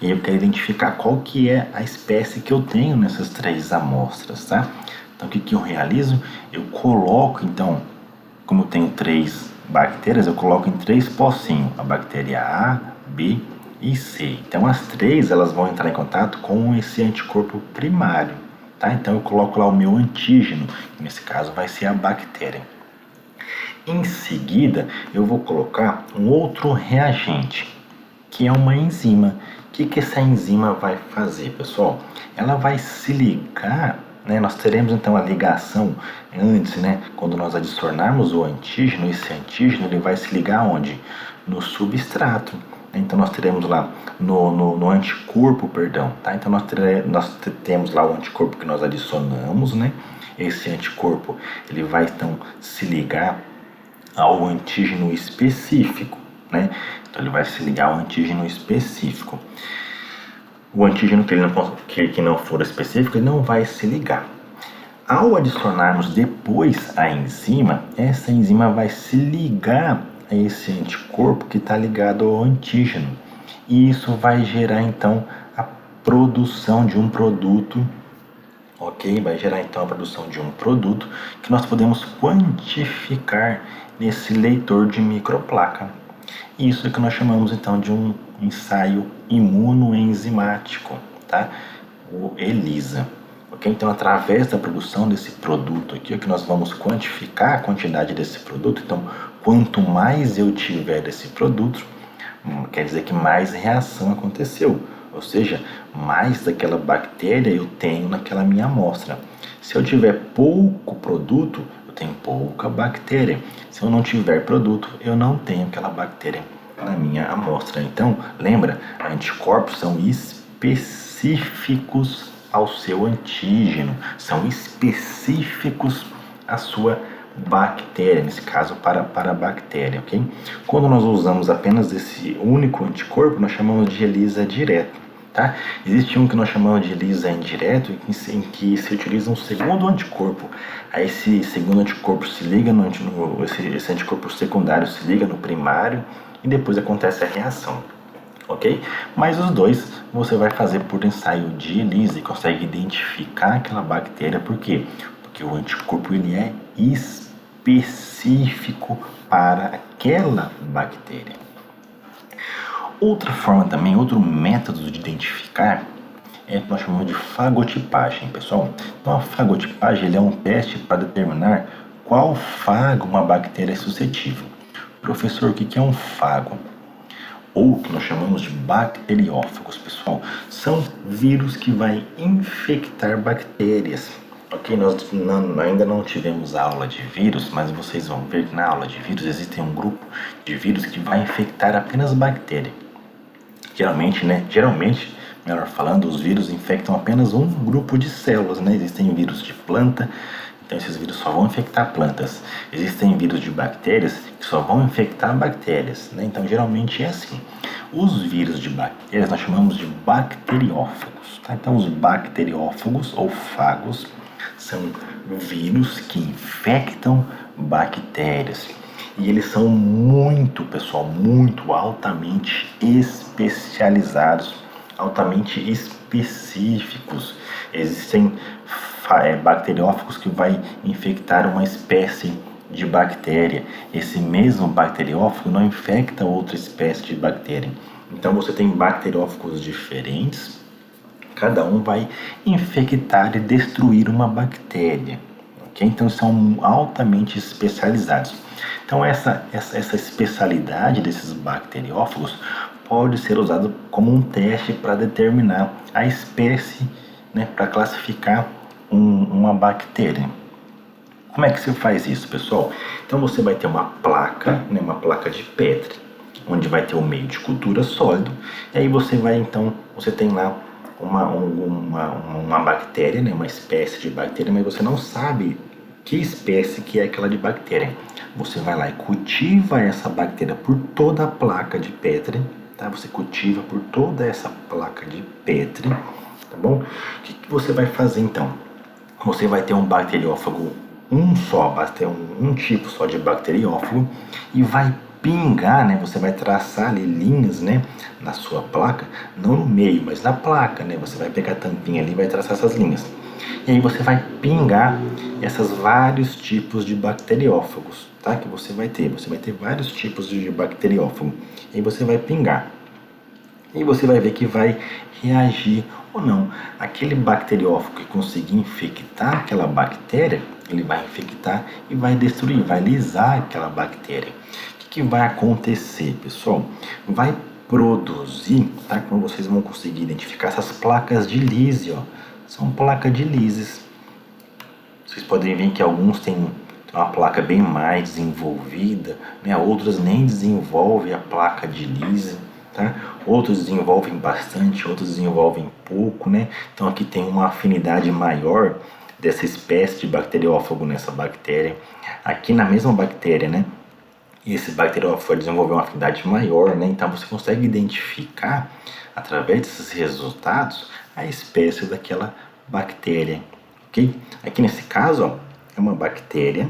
E eu quero identificar qual que é a espécie que eu tenho nessas 3 amostras, tá? Então o que eu realizo? Eu coloco, então, como eu tenho 3 bactérias, eu coloco em 3 pocinhos, a bactéria A, B e C. Então as 3 elas vão entrar em contato com esse anticorpo primário, tá? Então eu coloco lá o meu antígeno, que nesse caso vai ser a bactéria. Em seguida, eu vou colocar um outro reagente, que é uma enzima. O que essa enzima vai fazer, pessoal? Ela vai se ligar, né? Nós teremos então a ligação antes, né? Quando nós adicionarmos o antígeno, esse antígeno ele vai se ligar onde? No substrato. Então nós teremos lá no anticorpo, perdão, tá? Então nós temos lá o anticorpo que nós adicionamos, né? Esse anticorpo ele vai então se ligar ao antígeno específico, né? Então ele vai se ligar ao antígeno específico. O antígeno que não for específico, ele não vai se ligar. Ao adicionarmos depois a enzima, essa enzima vai se ligar a esse anticorpo que está ligado ao antígeno. E isso vai gerar então a produção de um produto, ok? Vai gerar então a produção de um produto que nós podemos quantificar nesse leitor de microplaca. Isso é que nós chamamos então de um ensaio imunoenzimático, tá? O ELISA. Ok? Então, através da produção desse produto aqui, é que nós vamos quantificar a quantidade desse produto. Então, quanto mais eu tiver desse produto, quer dizer que mais reação aconteceu. Ou seja, mais daquela bactéria eu tenho naquela minha amostra. Se eu tiver pouco produto, eu tenho pouca bactéria. Se eu não tiver produto, eu não tenho aquela bactéria na minha amostra. Então, lembra, anticorpos são específicos ao seu antígeno, são específicos à sua bactéria, nesse caso para a bactéria, ok? Quando nós usamos apenas esse único anticorpo, nós chamamos de ELISA direto, tá? Existe um que nós chamamos de ELISA indireto, em que se utiliza um segundo anticorpo. Aí esse segundo anticorpo se liga esse anticorpo secundário se liga no primário e depois acontece a reação, ok? Mas os dois você vai fazer por ensaio de ELISA e consegue identificar aquela bactéria. Por quê? Porque o anticorpo ele é específico para aquela bactéria. Outra forma também, outro método de identificar é o que nós chamamos de fagotipagem, pessoal. Então a fagotipagem ele é um teste para determinar qual fago uma bactéria é suscetível? Professor, o que é um fago? Ou que nós chamamos de bacteriófagos, pessoal, são vírus que vai infectar bactérias. Ok, nós ainda não tivemos aula de vírus, mas vocês vão ver que na aula de vírus existe um grupo de vírus que vai infectar apenas bactéria. Geralmente, melhor falando, os vírus infectam apenas um grupo de células, né? Existem vírus de planta, então esses vírus só vão infectar plantas. Existem vírus de bactérias que só vão infectar bactérias, né? Então geralmente é assim. Os vírus de bactérias nós chamamos de bacteriófagos, tá? Então os bacteriófagos ou fagos são vírus que infectam bactérias. E eles são muito, pessoal, muito altamente especializados, altamente específicos. Existem bacteriófagos que vai infectar uma espécie de bactéria. Esse mesmo bacteriófago não infecta outra espécie de bactéria. Então você tem bacteriófagos diferentes, cada um vai infectar e destruir uma bactéria. Okay? Então são altamente especializados. Então essa especialidade desses bacteriófagos pode ser usada como um teste para determinar a espécie, né, para classificar uma bactéria. Como é que se faz isso, pessoal? Então você vai ter uma placa, né, uma placa de Petri, onde vai ter o meio de cultura sólido, e aí você tem lá uma bactéria, né, uma espécie de bactéria, mas você não sabe que espécie que é aquela de bactéria. Você vai lá e cultiva essa bactéria por toda a placa de Petri, tá? Você cultiva por toda essa placa de Petri, tá bom? O que você vai fazer então? Você vai ter um bacteriófago, um tipo só de bacteriófago, e vai pingar, né? Você vai traçar ali linhas, né, na sua placa, não no meio, mas na placa, né? Você vai pegar a tampinha ali e vai traçar essas linhas. E aí você vai pingar esses vários tipos de bacteriófagos, tá? Que você vai ter vários tipos de bacteriófago. E aí você vai pingar. E você vai ver que vai reagir ou não. Aquele bacteriófago que conseguir infectar aquela bactéria, ele vai infectar e vai destruir, vai lisar aquela bactéria. O que vai acontecer, pessoal? Vai produzir, tá? Como vocês vão conseguir identificar essas placas de Lise, ó. São placas de Lises. Vocês podem ver que alguns têm uma placa bem mais desenvolvida, né? Outros nem desenvolvem a placa de Lise, tá? Outros desenvolvem bastante, outros desenvolvem pouco, né? Então aqui tem uma afinidade maior dessa espécie de bacteriófago nessa bactéria. Aqui na mesma bactéria, né? Esse bacteriófago vai desenvolver uma afinidade maior, né? Então você consegue identificar através desses resultados a espécie daquela bactéria, ok? Aqui nesse caso, ó, é uma bactéria,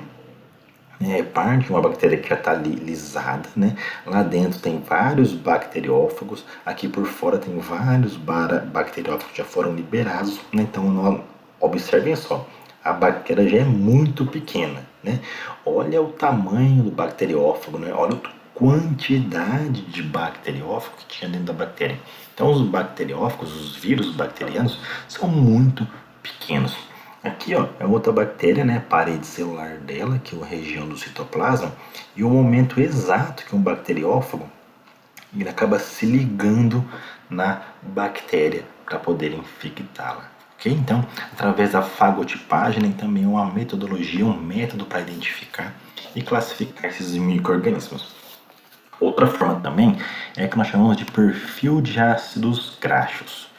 né, é parte de uma bactéria que já está lisada, né? Lá dentro tem vários bacteriófagos, aqui por fora tem vários bacteriófagos que já foram liberados, né? Então, observem só, a bactéria já é muito pequena, né? Olha o tamanho do bacteriófago, né? Olha a quantidade de bacteriófago que tinha dentro da bactéria. Então, os bacteriófagos, os vírus bacterianos, são muito pequenos. Aqui, ó, é outra bactéria, né? A parede celular dela, que é a região do citoplasma, e o momento exato que um bacteriófago ele acaba se ligando na bactéria para poder infectá-la. Okay? Então, através da fagotipagem, também é uma metodologia, um método para identificar e classificar esses micro-organismos. Outra forma também é que nós chamamos de perfil de ácidos graxos.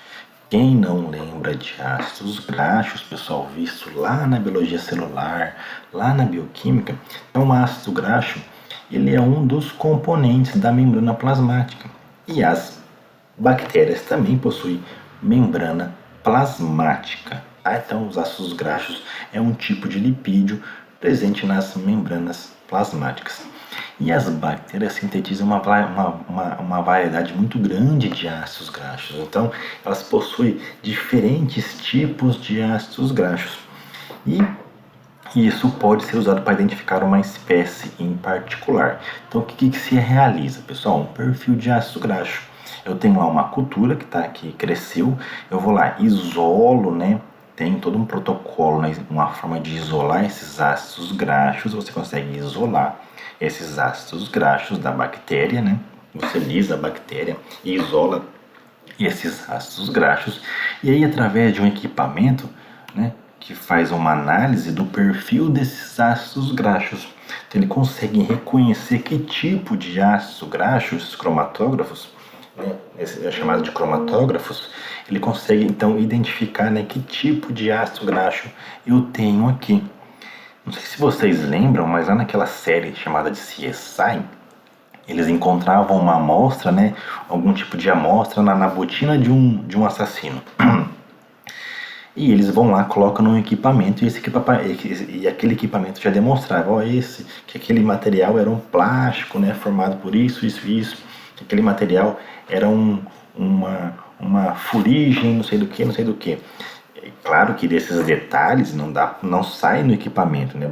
Quem não lembra de ácidos graxos, pessoal, visto lá na biologia celular, lá na bioquímica, então o ácido graxo ele é um dos componentes da membrana plasmática. E as bactérias também possuem membrana plasmática. Tá? Então os ácidos graxos é um tipo de lipídio presente nas membranas plasmáticas. E as bactérias sintetizam uma variedade muito grande de ácidos graxos. Então, elas possuem diferentes tipos de ácidos graxos. E isso pode ser usado para identificar uma espécie em particular. Então, o que se realiza, pessoal? Um perfil de ácido graxo. Eu tenho lá uma cultura que cresceu, eu vou lá, isolo, né, tem todo um protocolo, né, uma forma de isolar esses ácidos graxos. Você consegue isolar esses ácidos graxos da bactéria, né? Você lisa a bactéria e isola esses ácidos graxos. E aí, através de um equipamento, né, que faz uma análise do perfil desses ácidos graxos, então ele consegue reconhecer que tipo de ácido graxo, esses cromatógrafos, né, é chamado de cromatógrafos, ele consegue então identificar, né, que tipo de ácido graxo eu tenho aqui. Não sei se vocês lembram, mas lá naquela série chamada de CSI, eles encontravam uma amostra, né, algum tipo de amostra na botina de um assassino. E eles vão lá, colocam num equipamento e aquele equipamento já demonstrava, ó, que aquele material era um plástico, né, formado por isso, que aquele material era uma fuligem, não sei do que, não sei do que. Claro que desses detalhes não sai no equipamento, né?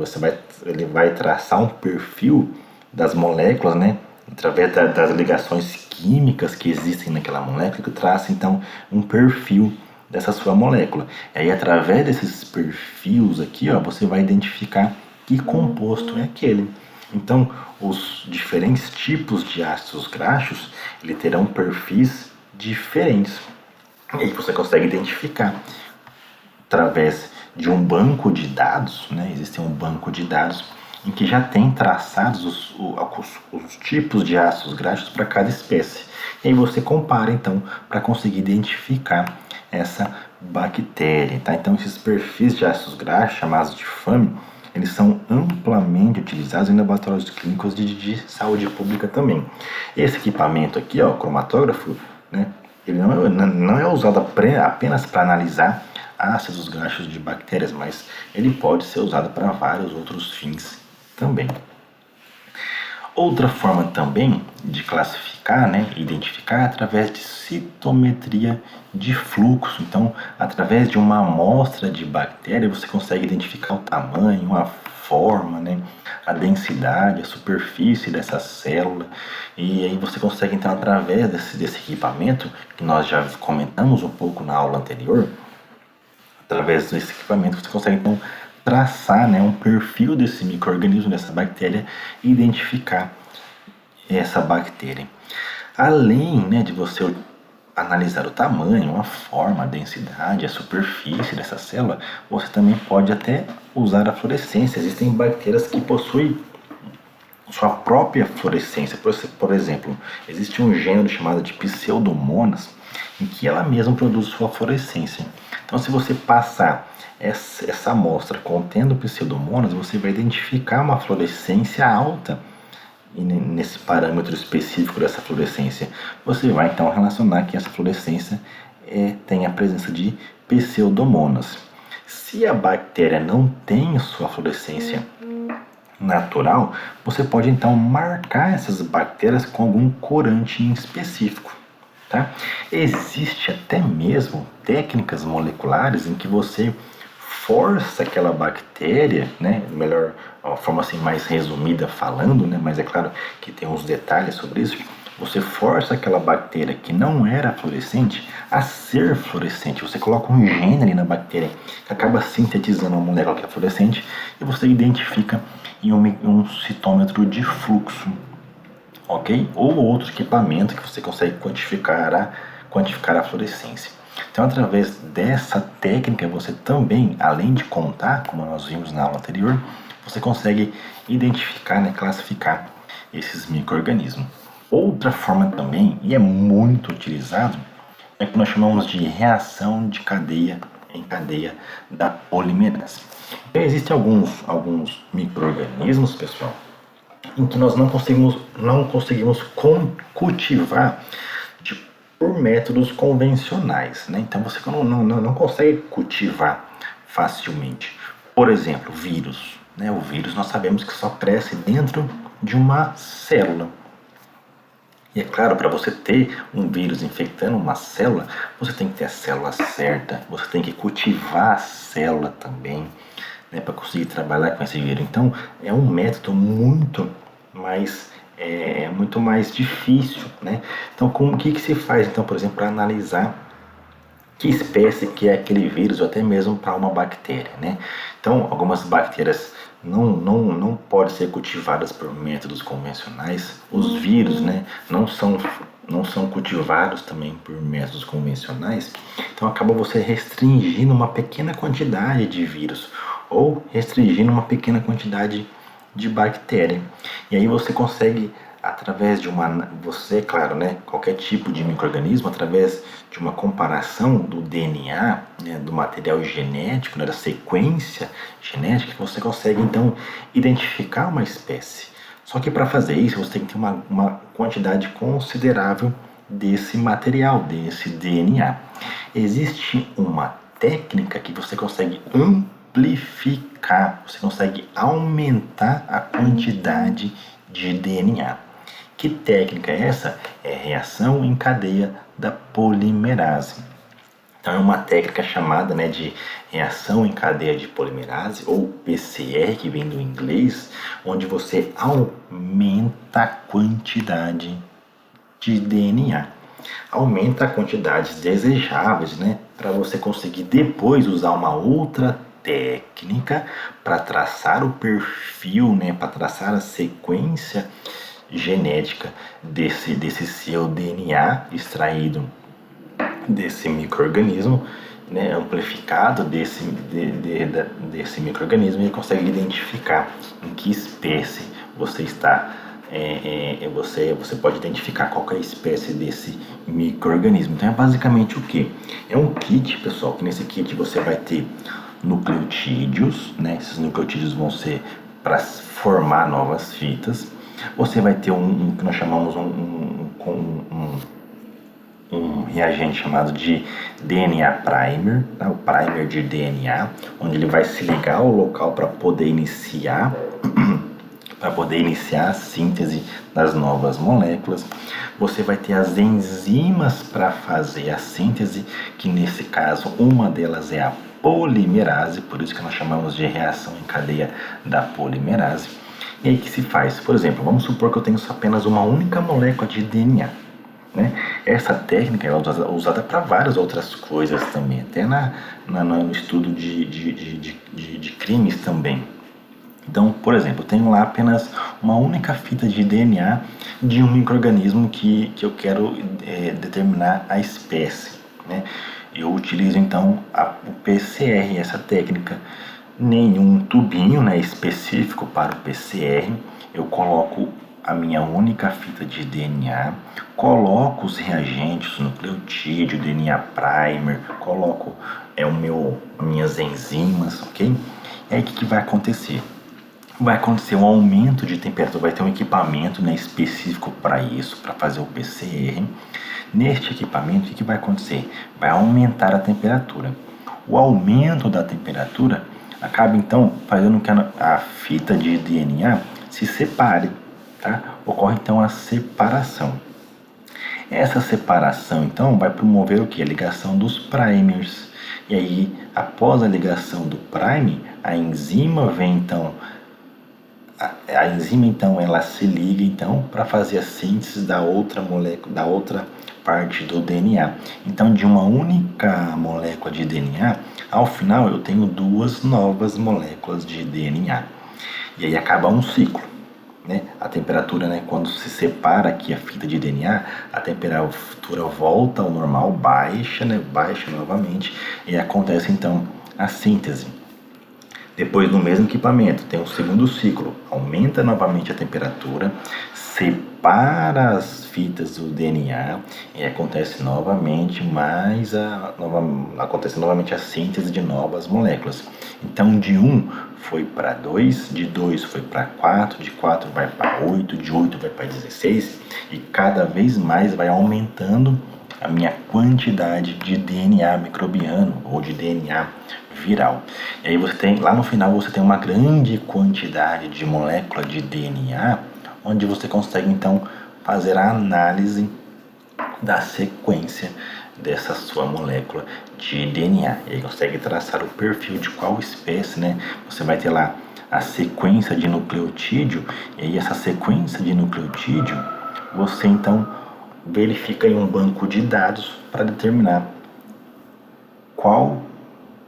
Ele vai traçar um perfil das moléculas, né? Através das ligações químicas que existem naquela molécula, que traça então um perfil dessa sua molécula. E aí, através desses perfis aqui, ó, você vai identificar que composto é aquele. Então, os diferentes tipos de ácidos graxos, ele terão perfis diferentes. E aí você consegue identificar através de um banco de dados, né? Existe um banco de dados em que já tem traçados os tipos de ácidos graxos para cada espécie. E aí você compara, então, para conseguir identificar essa bactéria, tá? Então, esses perfis de ácidos graxos, chamados de FAM, eles são amplamente utilizados em laboratórios clínicos de saúde pública também. Esse equipamento aqui, ó, o cromatógrafo, né? Ele não é usado apenas para analisar ácidos graxos de bactérias, mas ele pode ser usado para vários outros fins também. Outra forma também de classificar, né, identificar, é através de citometria de fluxo. Então, através de uma amostra de bactéria, você consegue identificar o tamanho, a forma, né, a densidade, a superfície dessa célula. E aí você consegue, então, através desse equipamento, que nós já comentamos um pouco na aula anterior, através desse equipamento você consegue, então, traçar, né, um perfil desse micro-organismo, dessa bactéria, e identificar essa bactéria. Além, né, de você analisar o tamanho, a forma, a densidade, a superfície dessa célula, você também pode até usar a fluorescência. Existem bactérias que possuem sua própria fluorescência. Por exemplo, existe um gênero chamado de Pseudomonas, em que ela mesma produz sua fluorescência. Então, se você passar essa amostra contendo Pseudomonas, você vai identificar uma fluorescência alta. E nesse parâmetro específico dessa fluorescência, você vai então relacionar que essa fluorescência tem a presença de Pseudomonas. Se a bactéria não tem sua fluorescência natural, você pode então marcar essas bactérias com algum corante em específico. Tá? Existe até mesmo técnicas moleculares em que você força aquela bactéria, né? Melhor, uma forma assim mais resumida falando, né? Mas é claro que tem uns detalhes sobre isso. Você força aquela bactéria que não era fluorescente a ser fluorescente. Você coloca um gene ali na bactéria que acaba sintetizando uma molécula que é fluorescente e você identifica em um citômetro de fluxo, ok? Ou outro equipamento que você consegue quantificar a fluorescência. Então, através dessa técnica, você também, além de contar, como nós vimos na aula anterior, você consegue identificar, né, classificar esses micro-organismos. Outra forma também, e é muito utilizado, é o que nós chamamos de reação de cadeia em cadeia da polimerase. Então, existem alguns micro-organismos, pessoal, em que nós não conseguimos cultivar por métodos convencionais, né? Então você não consegue cultivar facilmente. Por exemplo, vírus, né? O vírus nós sabemos que só cresce dentro de uma célula. E é claro, para você ter um vírus infectando uma célula, você tem que ter a célula certa, você tem que cultivar a célula também, né, para conseguir trabalhar com esse vírus. Então, é um método muito mais difícil, né? Então, o que se faz, então, por exemplo, para analisar que espécie que é aquele vírus, ou até mesmo para uma bactéria, né? Então, algumas bactérias não podem ser cultivadas por métodos convencionais. Os vírus, né, não são cultivados também por métodos convencionais. Então, acaba você restringindo uma pequena quantidade de vírus ou restringindo uma pequena quantidade de bactéria. E aí você consegue, através de você, claro, né, qualquer tipo de micro-organismo, através de uma comparação do DNA, né, do material genético, né, da sequência genética, você consegue então identificar uma espécie. Só que para fazer isso você tem que ter uma quantidade considerável desse material, desse DNA. Existe uma técnica que você consegue amplificar, você consegue aumentar a quantidade de DNA. Que técnica é essa? É reação em cadeia da polimerase. Então é uma técnica chamada, né, de reação em cadeia de polimerase, ou PCR, que vem do inglês, onde você aumenta a quantidade de DNA. Aumenta a quantidades desejáveis, né, para você conseguir depois usar uma outra técnica para traçar o perfil, né, para traçar a sequência genética desse seu DNA extraído desse micro-organismo, né, amplificado desse micro-organismo, e consegue identificar em que espécie você está. Você pode identificar qual é a espécie desse micro-organismo. Então é basicamente o que? É um kit, pessoal, que nesse kit você vai ter nucleotídeos, né? Esses nucleotídeos vão ser para formar novas fitas. Você vai ter um que nós chamamos um reagente chamado de DNA primer, tá? O primer de DNA, onde ele vai se ligar ao local para poder iniciar a síntese das novas moléculas. Você vai ter as enzimas para fazer a síntese, que nesse caso uma delas é a polimerase, por isso que nós chamamos de reação em cadeia da polimerase. E aí que se faz? Por exemplo, vamos supor que eu tenho apenas uma única molécula de DNA. Né? Essa técnica é usada para várias outras coisas também, até no estudo de crimes também. Então, por exemplo, eu tenho lá apenas uma única fita de DNA de um micro-organismo que eu quero determinar a espécie. Né? Eu utilizo então o PCR, essa técnica, nenhum tubinho, né, específico para o PCR. Eu coloco a minha única fita de DNA, coloco os reagentes, o nucleotídeo, o DNA primer, coloco as minhas enzimas, ok? E aí o que vai acontecer? Vai acontecer um aumento de temperatura, vai ter um equipamento, né, específico para isso, para fazer o PCR. Neste equipamento, o que vai acontecer? Vai aumentar a temperatura. O aumento da temperatura acaba então fazendo com que a fita de DNA se separe, tá? Ocorre então a separação. Essa separação então vai promover o que? A ligação dos primers. E aí, após a ligação do prime, a enzima vem então ela se liga então para fazer a síntese da outra molécula, da outra parte do DNA. Então, de uma única molécula de DNA, ao final eu tenho duas novas moléculas de DNA. E aí acaba um ciclo. Né? A temperatura, né, quando se separa aqui a fita de DNA, a temperatura volta ao normal, baixa, né, baixa novamente, e acontece então a síntese. Depois, no mesmo equipamento, tem um segundo ciclo, aumenta novamente a temperatura, separa as fitas do DNA e acontece novamente a síntese de novas moléculas. Então, de 1 foi para 2, de 2 foi para 4, de 4 vai para 8, de 8 vai para 16 e cada vez mais vai aumentando a minha quantidade de DNA microbiano ou de DNA viral. E aí você tem, lá no final você tem uma grande quantidade de molécula de DNA, onde você consegue então fazer a análise da sequência dessa sua molécula de DNA. E aí consegue traçar o perfil de qual espécie, né? Você vai ter lá a sequência de nucleotídeo, e aí essa sequência de nucleotídeo, você então verifica em um banco de dados para determinar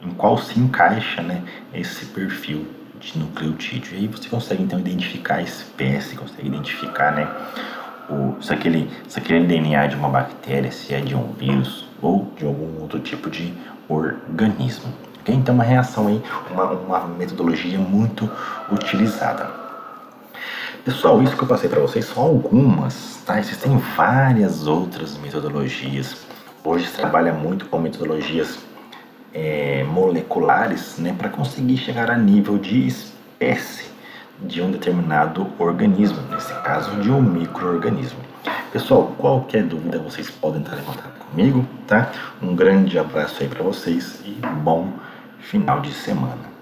em qual se encaixa, né, esse perfil de nucleotídeo. E aí você consegue então identificar a espécie, consegue identificar, né, se aquele DNA é de uma bactéria, se é de um vírus ou de algum outro tipo de organismo. Okay? Então uma reação aí, uma metodologia muito utilizada. Pessoal, isso que eu passei para vocês são algumas, tá? Existem várias outras metodologias. Hoje se trabalha muito com metodologias moleculares, né, para conseguir chegar a nível de espécie de um determinado organismo, nesse caso de um micro-organismo. Pessoal, qualquer dúvida vocês podem entrar em contato comigo, tá? Um grande abraço aí para vocês e bom final de semana.